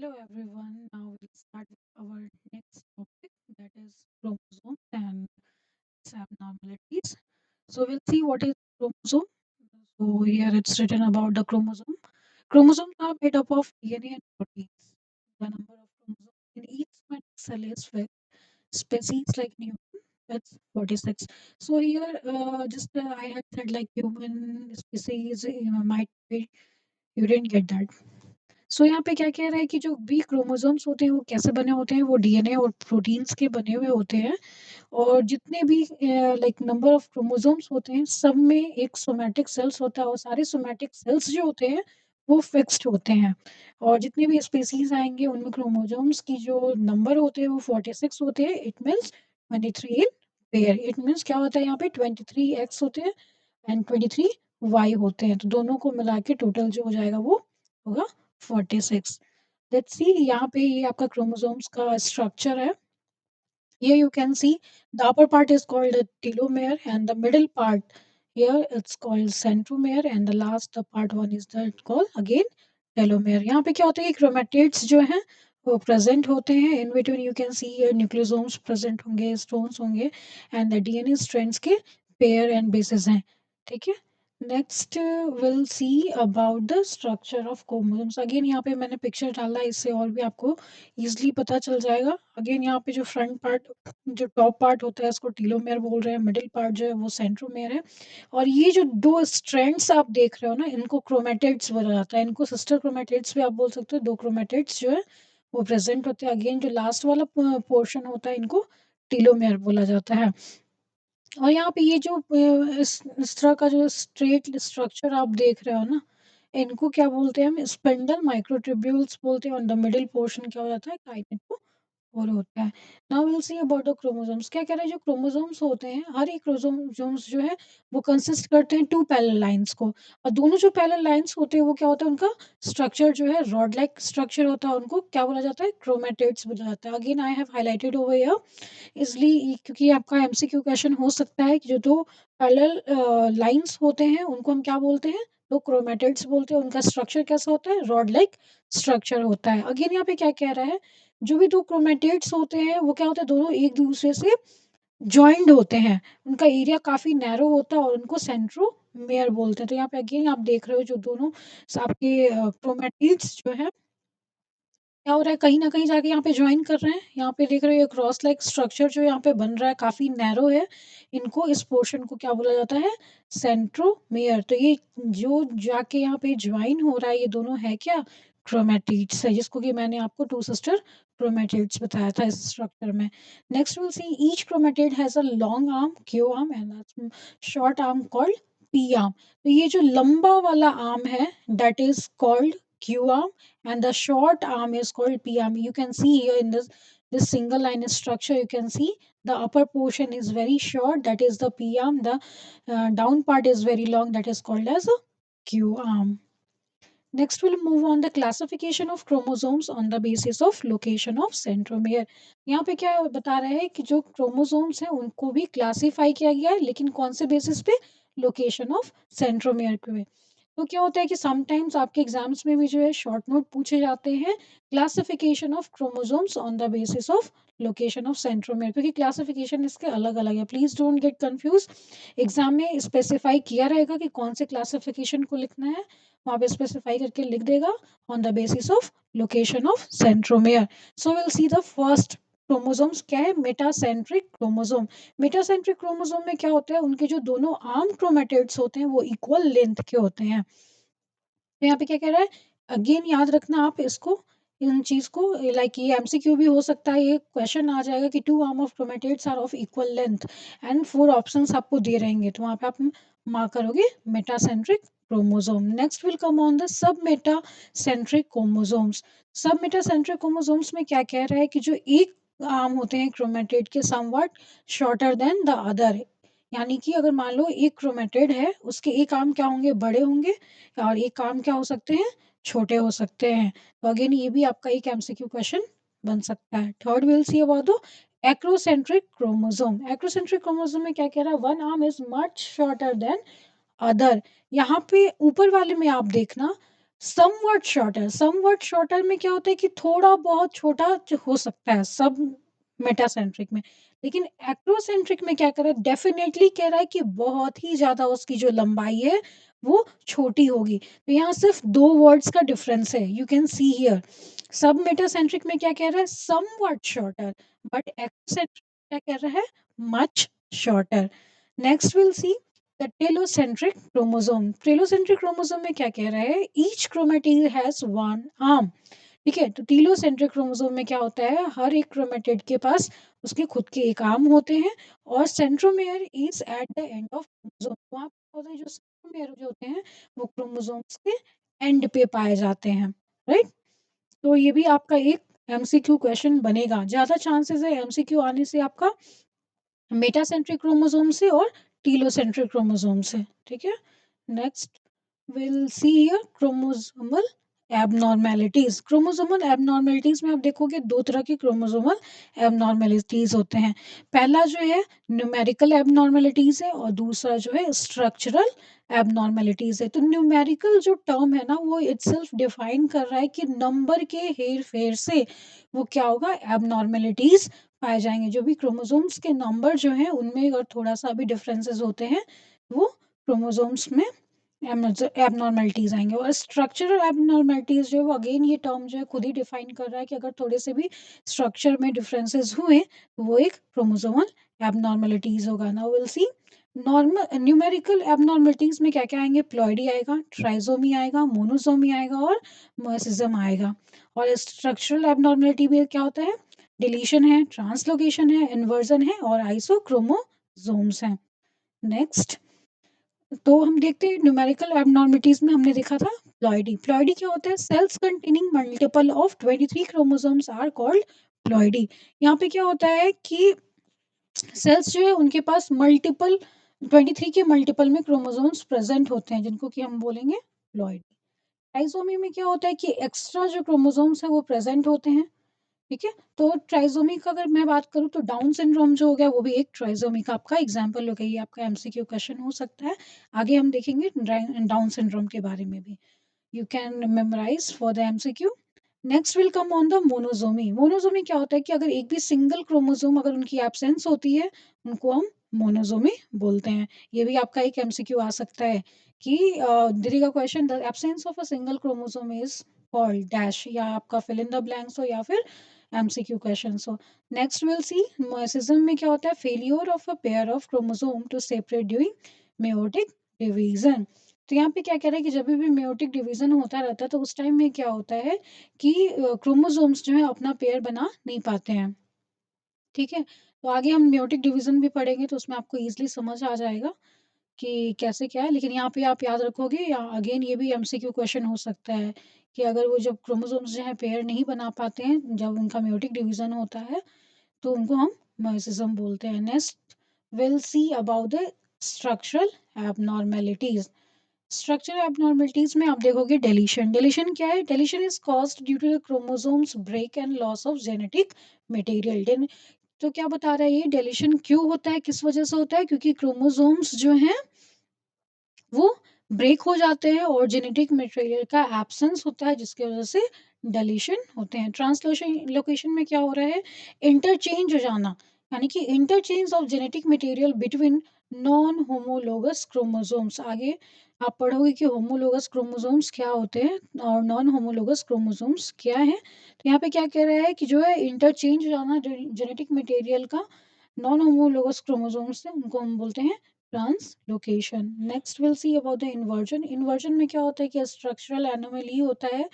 Hello everyone. Now we'll start with our next topic, that is chromosomes and its abnormalities. So we'll see what is chromosome. So here it's written about the chromosome. Chromosomes are made up of DNA and proteins. The number of chromosomes in each somatic cell is fixed. Species like human, that's 46. So here I had said like human species might be, you didn't get that. सो यहाँ पे क्या कह रहा है कि जो भी chromosomes होते हैं वो कैसे बने होते हैं, वो डीएनए और प्रोटीन्स के बने हुए होते हैं। और जितने भी लाइक नंबर ऑफ क्रोमोसोम्स होते हैं सब में एक सोमैटिक सेल्स होता है और सारे सोमैटिक सेल्स जो होते हैं वो फिक्स्ड होते हैं। और जितने भी स्पीसीज आएंगे उनमें क्रोमोसोम्स की जो नंबर होते हैं वो 46 होते हैं। It means 23 in pair. It means क्या होता है, यहाँ पे 23x होते हैं एंड 23y होते हैं, तो दोनों को मिला के टोटल जो हो जाएगा वो होगा 46। लेट्स सी, यहाँ पे ये आपका क्रोमोसोम्स का स्ट्रक्चर है। Here you can see the upper part is called a telomere and the middle part here it's called centromere and the last the part one is that called again telomere। यहाँ पे क्या होता है कि chromatids जो हैं वो present होते हैं। In between you can see nucleosomes present होंगे, स्टोन्स होंगे एंड द डीएनए स्ट्रैंड्स के पेयर एंड बेसिस हैं। ठीक है। Next will see about the structure of chromosomes. Again यहाँ पे मैंने पिक्चर डाला है, इससे और भी आपको इजली पता चल जाएगा। अगेन यहाँ पे जो फ्रंट पार्ट, जो टॉप पार्ट होता है इसको टीलोमेयर बोल रहे हैं, मिडिल पार्ट जो है वो सेंट्रोमेयर है। और ये जो दो स्ट्रैंड्स आप देख रहे हो ना, इनको क्रोमेटिड्स बोला जाता है। इनको सिस्टर क्रोमेटिड्स भी आप बोल सकते हो। दो क्रोमेटिड्स जो है वो प्रेजेंट होते हैं। अगेन जो लास्ट वाला पोर्शन होता है इनको टीलोमेयर बोला जाता है। और यहाँ पे ये जो इस तरह का जो स्ट्रेट स्ट्रक्चर आप देख रहे हो ना, इनको क्या बोलते हैं हम, स्पिंडल माइक्रोट्यूब्यूल्स बोलते हैं। और द मिडिल पोर्शन क्या हो जाता है, काइनेटो और होता है। Now will see about the chromosomes. क्या कह रहे हैं, जो क्रोमोसोम्स होते हैं हर एक क्रोमोसोम्स जो है वो कंसिस्ट करते हैं टू पैरेलल लाइंस को। और दोनों जो पैरेलल लाइंस होते हैं वो क्या होता है, उनका स्ट्रक्चर जो है रॉड लाइक स्ट्रक्चर होता है। उनको क्या बोला जाता है, क्रोमेटिड्स बोला जाता है। Again I have highlighted over here इसलिए क्योंकि आपका एमसीक्यू क्वेश्चन हो सकता है कि जो दो पैरेलल लाइंस होते हैं उनको हम क्या बोलते हैं, तो क्रोमेटिड्स बोलते हैं। उनका स्ट्रक्चर कैसा होता है, रॉड लाइक स्ट्रक्चर होता है। अगेन यहाँ पे क्या कह रहा है, जो भी दो क्रोमेटिड्स होते हैं वो क्या होता है, दोनों एक दूसरे से जॉइंड होते हैं। उनका एरिया काफी नैरो होता है और उनको सेंट्रोमेयर बोलते हैं। तो यहाँ पे अगेन आप देख रहे हो जो दोनों आपके क्रोमेटिड्स जो है क्या हो रहा है, कहीं न कहीं जाके यहाँ पे जॉइन कर रहे हैं। यहाँ पे देख रहे हो ये क्रॉस लाइक स्ट्रक्चर जो यहाँ पे बन रहा है काफ़ी नैरो है। इनको, इस पोर्शन को क्या बोला जाता है, सेंट्रोमियर। तो ये जो जाके यहाँ पे जॉइन हो रहा है ये दोनों है क्या, क्रोमैटिड्स है, जिसको कि मैंने आपको टू सिस्टर क्रोमैटिड्स बताया था इस स्ट्रक्चर में। Next will see each chromatid has a long arm Q arm and short arm called P arm. तो ये जो लंबा वाला आर्म है that is called Q arm and the short arm is called P arm. You can see here in this single line structure, you can see the upper portion is very short, that is the P arm. The down part is very long, that is called as a Q arm. Next, we'll move on the classification of chromosomes on the basis of location of centromere. यहाँ पे क्या बता रहे हैं कि जो chromosomes हैं उनको भी क्लासीफाई किया गया है, लेकिन कौन से बेसिस पे, लोकेशन ऑफ सेंट्रोमियर पे। तो क्या होता है कि समटाइम्स आपके एग्जाम्स में भी जो है शॉर्ट नोट पूछे जाते हैं, classification of chromosomes on the basis of location of centromere, क्योंकि क्लासिफिकेशन इसके अलग अलग है। Please don't get confuse. Exam में स्पेसिफाई किया रहेगा कि कौन से क्लासिफिकेशन को लिखना है, वहाँ पे स्पेसिफाई करके लिख देगा on the basis of location of centromere. So will see the first chromosomes क्या है, मेटासेंट्रिक क्रोमोसोम। मेटासेंट्रिक क्रोमोसोम में क्या होता है, उनके जो दोनों आर्म क्रोमेटिड्स होते हैं वो इक्वल लेंथ के होते हैं। तो यहाँ पे क्या कह रहा है, अगेन याद रखना आप इसको, इन चीज को, लाइक ये एमसीक्यू भी हो सकता है। ये क्वेश्चन आ जाएगा कि two arm of chromatids are of equal length and four options आपको दे रहेंगे, तो वहाँ पे आप मार्क करोगे metacentric chromosome. Next will come on the sub metacentric chromosomes. Sub metacentric chromosomes में क्या कह रहा है कि जो एक आर्म होते हैं क्रोमेटिड के somewhat shorter than the other. यानी कि अगर मान लो एक क्रोमेटिड है, उसके एक आर्म क्या होंगे, बड़े होंगे, और एक काम क्या हो सकते हैं, छोटे हो सकते हैं। तो अगेन ये भी आपका एक एमसीक्यू क्वेश्चन बन सकता है। Third will see about the acrocentric chromosome. Acrocentric chromosome में क्या कह रहा है, one arm is much shorter than other. यहाँ पे ऊपर वाले में आप देखना, समवॉट शॉर्टर में क्या होता है कि थोड़ा बहुत छोटा हो सकता है सब मेटासेंट्रिक में, लेकिन एक्रोसेंट्रिक में क्या कर रहा है, डेफिनेटली कह रहा है कि बहुत ही ज्यादा उसकी जो लंबाई है वो छोटी होगी। तो यहाँ सिर्फ दो वर्ड्स का डिफरेंस है, यू कैन सी हियर। सब मेटासेंट्रिक में क्या कह रहा है, समवॉट शॉर्टर, बट एक्रोसेंट्रिक क्या कह रहा है, much shorter. Next will see the telocentric chromosome. Telocentric chromosome में क्या कह रहा है, each chromatid has one arm. ठीक है, तो टीलोसेंट्रिक क्रोमोसोम में क्या होता है, हर एक क्रोमेटिड के पास उसके खुद के एक आर्म होते हैं, और centromere is at the end of chromosome. वहाँ पे होता है जो सेंट्रोमेयर जो होते हैं वो क्रोमोसोम्स के एंड पे पाए जाते हैं, राइट। तो ये भी आपका एक एमसीक्यू क्वेश्चन बनेगा, ज्यादा चांसेस है एमसीक्यू आने से आपका मेटासेंट्रिक क्रोमोसोम से और टीलोसेंट्रिक क्रोमोसोम से। ठीक है, next will see here chromosomal abnormalities. Chromosomal abnormalities में आप देखोगे दो तरह के क्रोमोसोमल एबनॉर्मेलिटीज होते हैं। पहला जो है न्यूमेरिकल एबनॉर्मेलिटीज है, और दूसरा जो है स्ट्रक्चरल एबनॉर्मेलिटीज है। तो न्यूमेरिकल जो टर्म है ना वो इटसेल्फ डिफाइन कर रहा है कि नंबर के हेर फेर से वो क्या होगा, एबनॉर्मेलिटीज पाए जाएंगे। जो भी क्रोमोसोम्स के नंबर जो हैं उनमें अगर थोड़ा सा भी डिफरेंसेस होते हैं वो क्रोमोसोम्स में एबनॉर्मेलिटीज आएंगे। और स्ट्रक्चरल एबनॉर्मेलिटीज जो है वो अगेन ये टर्म जो है खुद ही डिफाइन कर रहा है कि अगर थोड़े से भी स्ट्रक्चर में डिफरेंसेस हुए तो वो एक क्रोमोसोमल एबनॉर्मेलिटीज होगा। Now will see normal numerical abnormalities में क्या क्या आएंगे, प्लॉइडी आएगा, ट्राइसोमी आएगा, मोनोसोमी आएगा और मोसिज्म आएगा। और स्ट्रक्चरल एबनॉर्मेलिटी में क्या होता है, डिलीशन है, ट्रांसलोकेशन है, इन्वर्जन है और आइसोक्रोमोसोम्स हैं। नेक्स्ट, तो हम देखते हैं न्यूमेरिकल एबनॉर्मिटीज में हमने देखा था प्लॉइडी। प्लॉइडी क्या होता है, cells containing multiple of 23 chromosomes are called ploidy. यहाँ पे क्या होता है कि सेल्स जो है उनके पास मल्टीपल 23 के मल्टीपल में क्रोमोसोम्स प्रेजेंट होते हैं जिनको कि हम बोलेंगे प्लॉइडी। ट्राइसोमी में क्या होता है कि एक्स्ट्रा जो क्रोमोसोम्स है वो प्रेजेंट होते हैं। ठीक है, तो ट्राइसोमी का अगर मैं बात करूँ तो डाउन सिंड्रोम जो हो गया वो भी एक ट्राइसोमी का आपका एग्जाम्पल हो गया, ये आपका एमसीक्यू क्वेश्चन हो सकता है। आगे हम देखेंगे डाउन सिंड्रोम के बारे में भी, you can memorise for the MCQ. Next will come on the monosomy. Monosomy क्या होता है कि अगर एक भी सिंगल क्रोमोसोम अगर उनकी एब्सेंस होती है उनको हम मोनोजोमी बोलते हैं। ये भी आपका एक एमसीक्यू आ सकता है कि दीजिएगा question, the absence of a single chromosome is called dash, या आपका फिल इन द ब्लैंक्स हो या फिर एमसीक्यू क्वेश्चन हो। नेक्स्ट विल सी मोसिज्म में क्या होता है, failure of a pair of chromosome to separate during meiotic division. तो यहाँ पे क्या कह रहा है कि जब भी मेयोटिक डिवीजन होता रहता है तो उस टाइम में क्या होता है कि क्रोमोसोम्स जो है अपना पेयर बना नहीं पाते हैं। ठीक है, तो आगे हम मेयोटिक डिवीजन भी पढ़ेंगे तो उसमें आपको इजीली समझ आ जाएगा कि कैसे क्या है। लेकिन यहाँ पे आप याद रखोगे, या अगेन ये भी एमसीक्यू क्वेश्चन हो सकता है कि अगर वो जब क्रोमोसोम्स जो है पेयर नहीं बना पाते हैं जब उनका मेयोटिक डिवीजन होता है तो उनको हम मोसिज्म बोलते हैं। Next will see about the structural abnormalities. Structural abnormalities में आप देखोगे डेलीशन। डेलीशन क्या है, deletion is caused due to the chromosomes break and loss of genetic material. तो क्या बता रहा है ये, डेलीशन क्यों होता है, किस वजह से होता है, क्योंकि क्रोमोसोम्स जो हैं वो ब्रेक हो जाते हैं और जेनेटिक मटेरियल का एब्सेंस होता है जिसकी वजह से डलीशन होते हैं। ट्रांसलोशन लोकेशन में क्या हो रहा है, इंटरचेंज हो जाना, यानी कि interchange of genetic material between non homologous chromosomes. आगे आप पढ़ोगे कि होमोलोगस क्रोमोसोम्स क्या होते हैं और नॉन होमोलोगस क्रोमोसोम्स क्या है। तो यहाँ पे क्या कह रहा है कि जो है इंटरचेंज हो जाना जेनेटिक मटेरियल का नॉन होमोलोगस क्रोमोसोम्स से, उनको हम बोलते हैं translocation. Next will see about the inversion. Inversion में क्या होता है कि स्ट्रक्चरल एनोमली होता है,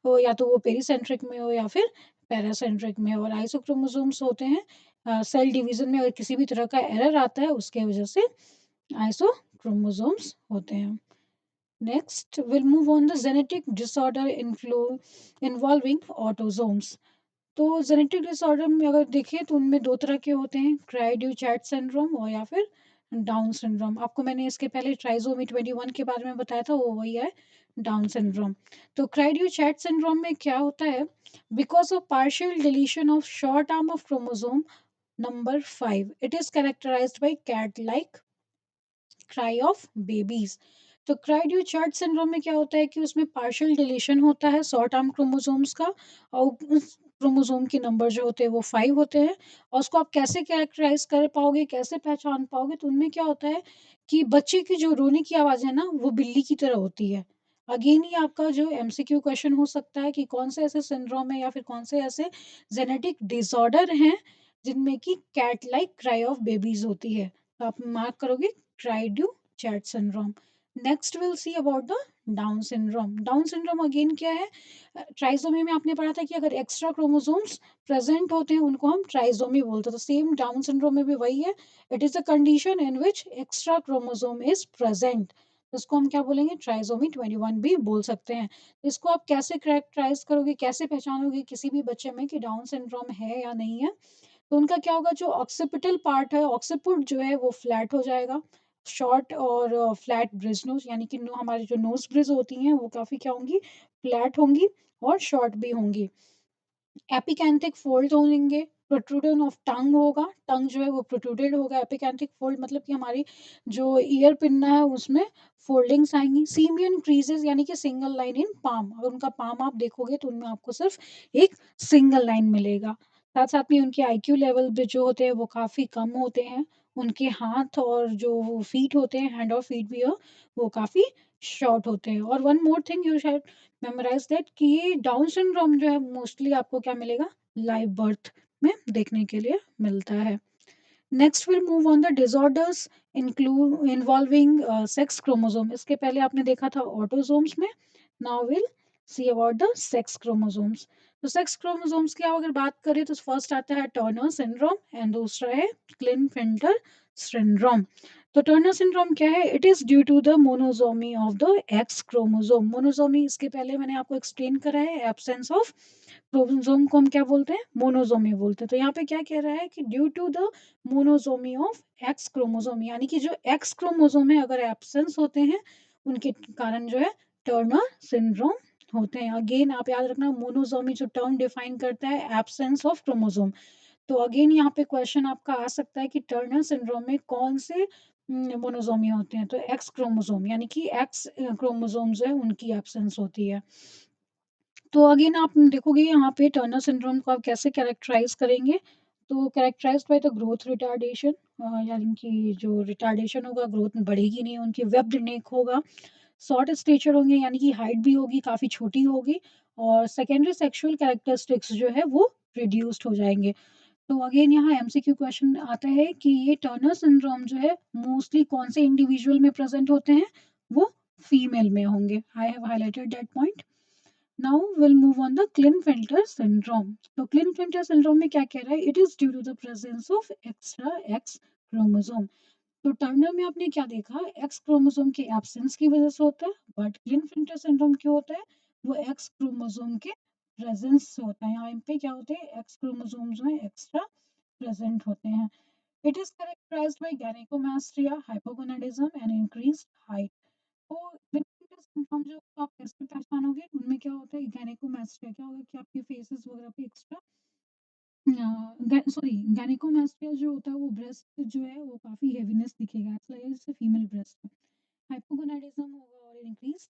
वो या तो वो पेरीसेंट्रिक में हो या फिर पैरासेंट्रिक में। और आइसोक्रोमोसोम्स होते हैं सेल डिवीजन में, अगर किसी भी तरह का एरर आता है उसके वजह से आइसोक्रोमोसोम्स होते हैं। Next will move on the genetic disorder involving autosomes. तो जेनेटिक डिसऑर्डर में अगर देखें तो उनमें दो तरह के होते हैं, क्राइड्यू चैट सिंड्रोम और या फिर डाउन सिंड्रोम। आपको मैंने इसके पहले ट्राइसोमी 21 के बारे में बताया था, वो वही है डाउन सिंड्रोम। तो क्राइड्यू चैट सिंड्रोम में क्या होता है, because of partial deletion of short arm of chromosome number 5 it is characterized by cat like cry of babies. तो क्राइड्यू-चार्ट सिंड्रोम में क्या होता है कि उसमें पार्शियल डिलीशन होता है शॉर्ट आर्म क्रोमोसोम्स का और उस क्रोमोसोम के नंबर जो होते हैं वो 5 होते हैं और उसको आप कैसे कैरेक्टराइज़ कर पाओगे, कैसे पहचान पाओगे तो उनमें क्या होता है कि बच्चे की जो रोने की आवाज़ है ना वो बिल्ली की तरह होती है। अगेन ये आपका जो एमसीक्यू क्वेश्चन हो सकता है कि कौन से ऐसे सिंड्रोम है या फिर कौन से ऐसे जेनेटिक डिसऑर्डर हैं जिनमें कि cat like cry of babies होती है। तो आप मार्क करोगे cri du chat syndrome. Next will see about the Down syndrome. Down syndrome again क्या है? ट्राइसोमी में आपने पढ़ा था कि अगर एक्स्ट्रा क्रोमोसोम्स प्रेजेंट होते हैं उनको हम ट्राइसोमी बोलते हैं। तो सेम डाउन सिंड्रोम में भी वही है। It is a condition in which extra chromosome is present. इसको हम क्या बोलेंगे? ट्राइसोमी 21 भी बोल सकते हैं। इसको आप कैसे करेक्टराइज करोगे, कैसे पहचानोगे किसी भी बच्चे में कि डाउन सिंड्रोम है या नहीं है? तो उनका क्या होगा, जो ऑक्सीपिटल पार्ट है, ऑक्सीपुट जो है वो फ्लैट हो जाएगा। शॉर्ट और फ्लैट ब्रिज नोज, यानी कि हमारी जो नोज ब्रिज होती हैं वो काफ़ी क्या होंगी, फ्लैट होंगी और शॉर्ट भी होंगी। एपिकैंथिक फोल्ड होंगे, प्रोट्रूडन ऑफ टंग होगा, टंग जो है वो प्रोट्रूडेड होगा। एपिकैंथिक फोल्ड मतलब कि हमारी जो ईयर पिन्ना है उसमें फोल्डिंग्स आएंगी। सीमियन क्रीजेस यानी कि सिंगल लाइन इन पाम, अगर उनका पाम आप देखोगे तो उनमें आपको सिर्फ एक सिंगल लाइन मिलेगा। साथ साथ में उनके आईक्यू लेवल भी जो होते हैं वो काफ़ी कम होते हैं। उनके हाथ और जो फीट होते हैं, हैंड और फीट भी हो, वो काफ़ी शॉर्ट होते हैं। और वन मोर थिंग यू शायद मेमोराइज दैट कि ये डाउन सिंड्रोम जो है मोस्टली आपको क्या मिलेगा, लाइव बर्थ में देखने के लिए मिलता है। Next will move on the disorders include involving sex chromosome. इसके पहले आपने देखा था ऑटोसोम्स में, now will see about the sex chromosomes. तो सेक्स क्रोमोसोम्स की अगर बात करें तो फर्स्ट आता है टर्नर सिंड्रोम एंड दूसरा है क्लिनफिल्टर सिंड्रोम। तो टर्नर सिंड्रोम क्या है? It is due to the monosomy of the X chromosome. Monosomy इसके पहले मैंने आपको एक्सप्लेन करा है, एब्सेंस ऑफ क्रोमोसोम को हम क्या बोलते हैं? मोनोसोमी बोलते हैं। तो यहाँ पे क्या कह रहा है कि due to the monosomy of X chromosome, यानी कि जो एक्स क्रोमोसोम है अगर एब्सेंस होते हैं उनके कारण जो है टर्नर सिंड्रोम होते हैं। अगेन आप याद रखना, मोनोसोमी जो टर्म डिफाइन करता है एब्सेंस ऑफ क्रोमोसोम। तो अगेन यहाँ पे क्वेश्चन आपका आ सकता है कि टर्नर सिंड्रोम में कौन से मोनोसोमी होते हैं? तो एक्स क्रोमोसोम, यानी कि एक्स क्रोमोसोम जो है उनकी एब्सेंस होती है। तो अगेन आप देखोगे यहाँ पे टर्नर सिंड्रोम को आप कैसे कैरेक्टराइज करेंगे? तो characterized by the growth retardation, यानी कि जो रिटार्डेशन होगा, ग्रोथ बढ़ेगी नहीं, उनकी वेब्ड नेक होगा, शॉर्ट स्टेचर होंगे यानी कि हाइट भी होगी काफ़ी छोटी होगी, और सेकेंडरी सेक्सुअल कैरेक्टरिस्टिक्स जो है वो रिड्यूस्ड हो जाएंगे। तो अगेन यहाँ एमसीक्यू क्वेश्चन आता है कि ये टर्नर सिंड्रोम जो है मोस्टली कौन से इंडिविजुअल में प्रेजेंट होते हैं? वो फीमेल में होंगे। I have highlighted that point. Now will move on the Klinefelter syndrome. तो क्लिनफिल्टर सिंड्रोम में क्या कह रहा है? It is due to the presence of extra X chromosome. तो टर्नर में आपने क्या देखा? एक्स क्रोमोसोम के एब्सेंस की वजह से होता है, बट क्लिनफिल्टर सिंड्रोम क्यों होता है? वो एक्स क्रोमोसोम के प्रेजेंस से होता है। यहाँ पे क्या होते हैं? एक्स क्रोमोसोम जो है एक्स्ट्रा प्रेजेंट होते हैं। It is characterized by gynecomastia, hypogonadism and increased height। तो क्लिनिकल सिम्पटम जो आप कैसे पहचानोगे? उनमें क्या होता है? gynecomastia क्या होगा कि आपके फेसेस वगैरह पे एक्स्ट्रा सॉरी, gynecomastia जो होता है वो ब्रेस्ट जो है वो काफ़ी हेवीनेस दिखेगा, ऐसा लगेगा जैसे फीमेल ब्रेस्ट है। हाइपोगोनाडिज्म होगा और इंक्रीज